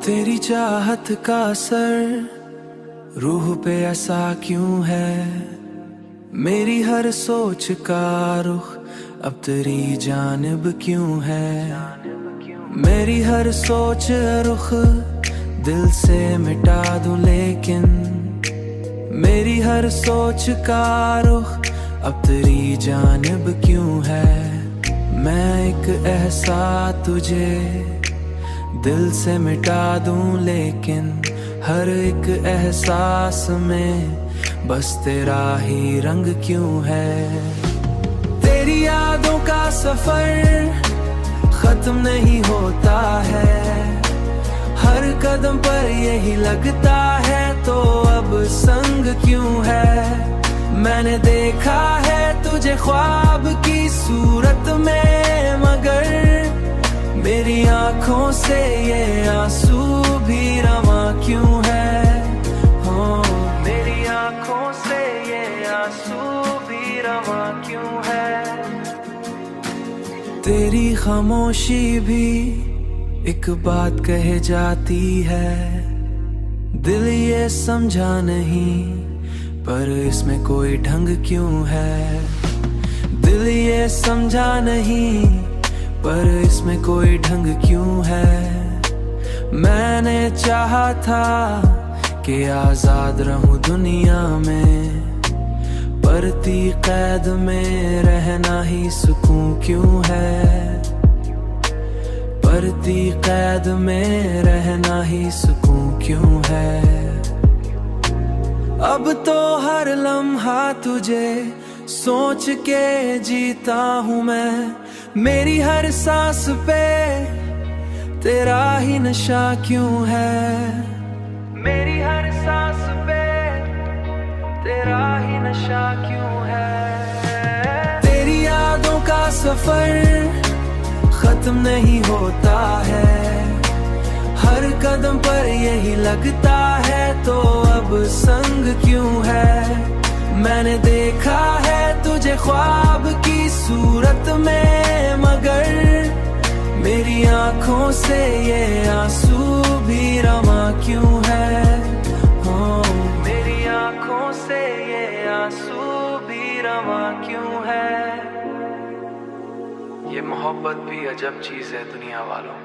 तेरी चाहत का असर रूह पे ऐसा क्यों है। मेरी हर सोच का रुख अब तेरी जानिब क्यों है। मेरी हर सोच रुख दिल से मिटा दूं लेकिन मेरी हर सोच का रुख अब तेरी जानिब क्यों है। मैं एक एहसास तुझे दिल से मिटा दूं लेकिन हर एक एहसास में बस तेरा ही रंग क्यों है। तेरी यादों का सफर खत्म नहीं होता है। हर कदम पर यही लगता है तो अब संग क्यों है। मैंने देखा है तुझे ख्वाब की सूरत में मगर मेरी आंखों से ये आंसू भी रवा क्यों है। हो मेरी आंखों से ये आंसू भी रवा क्यों है। तेरी खामोशी भी एक बात कहे जाती है। दिल ये समझा नहीं पर इसमें कोई ढंग क्यों है। दिल ये समझा नहीं पर इसमें कोई ढंग क्यों है। मैंने चाहा था कि आजाद रहूं दुनिया में पर ती कैद में रहना ही सुकून क्यों है। पर ती कैद में रहना ही सुकून क्यों है। अब तो हर लम्हा तुझे सोच के जीता हूँ मैं। मेरी हर सांस पे तेरा ही नशा क्यों है। मेरी हर सांस पे तेरा ही नशा क्यों है। तेरी यादों का सफर खत्म नहीं होता है। हर कदम पर यही लगता है तो अब संग क्यों है। मैंने देखा है तुझे ख्वाब की सूरत में मगर मेरी आंखों से ये आंसू भी रवा क्यों है। हो मेरी आंखों से ये आंसू भी रवा क्यों है। ये मोहब्बत भी अजब चीज है दुनिया वालों।